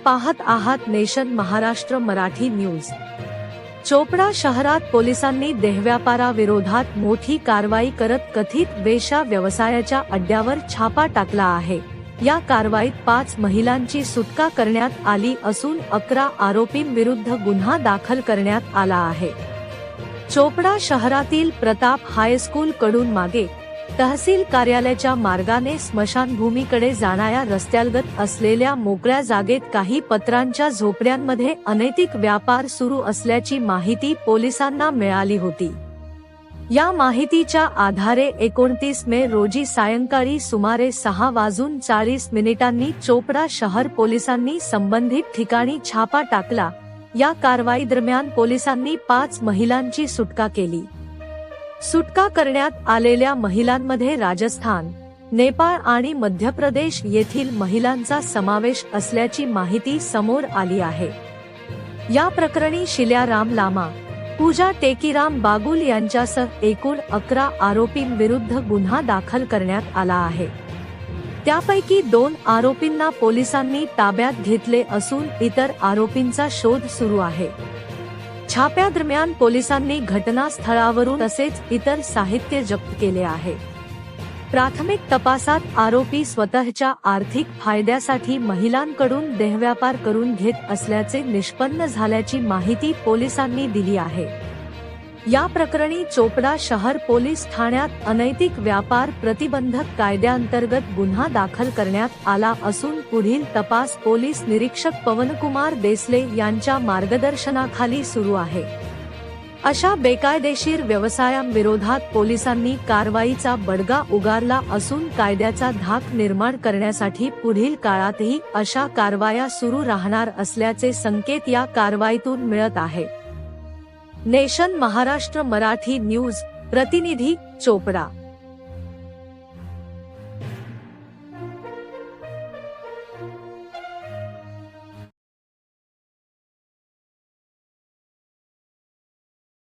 पाहत आहात nation Maharashtra Marathi news. Chopra शहरात पोलिसांनी देहव्यापाराविरोधात मोठी कारवाई करत कथित वेश्या व्यवसायाच्या अड्ड्यावर छापा टाकला आहे। या कारवाईत 5 महिलांची सुटका करण्यात आली असून 11 आरोपींविरुद्ध गुन्हा दाखल करण्यात आला आहे। चोपडा शहरातील प्रताप हायस्कूल कडून मागे तहसील कार्यालयाच्या मार्गाने स्मशानभूमीकडे जाणाऱ्या रस्त्यालगत असलेल्या मोकळ्या जागेत काही पत्रांच्या झोपड्यांमध्ये अनैतिक व्यापार सुरू असल्याची माहिती पोलिसांना मिळाली होती। या माहितीच्या आधारे 29 मे रोजी सायंकाळी सुमारे 6:40 चोपडा शहर पोलिसांनी संबंधित ठिकाणी छापा टाकला। या कारवाई दरम्यान पोलिसांनी 5 महिलांची सुटका केली। सुटका करण्यात आलेल्या महिलांमध्ये राजस्थान, नेपाळ आणि मध्य प्रदेश येथील महिलांचा समावेश असल्याची माहिती समोर आली आहे। या प्रकरणी शिल्याराम लामा, पूजा टेकीराम बागुल यांच्यासह एकूण 11 आरोपींविरुद्ध गुन्हा दाखल करण्यात आला आहे। त्यापैकी 2 आरोपींना पोलिसांनी ताब्यात घेतले असून इतर आरोपींचा शोध सुरू आहे। छाप्यादरम्यान पोलिसांनी घटनास्थळावरून तसेच इतर साहित्य जप्त केले आहे। प्राथमिक तपासात आरोपी स्वतःच्या आर्थिक फायद्यासाठी महिलांकडून देहव्यापार करून घेत असल्याचे निष्पन्न झाल्याची माहिती पोलिसांनी दिली आहे। या प्रकरणी चोपडा शहर पोलीस ठाण्यात अनैतिक व्यापार प्रतिबंधक कायद्याअंतर्गत गुन्हा दाखल करण्यात आला असून पुढील तपास पोलीस निरीक्षक पवनकुमार देसले यांच्या मार्गदर्शनाखाली सुरू आहे। अशा बेकायदेशीर व्यवसायांविरोधात पोलिसांनी कारवाईचा बडगा उगारला असून कायद्याचा धाक निर्माण करण्यासाठी पुढील काळातही अशा कारवाया सुरू राहणार असल्याचे संकेत या कारवाईतून मिळत आहेत। नेशन महाराष्ट्र मराठी न्यूज, प्रतिनिधी चोपडा।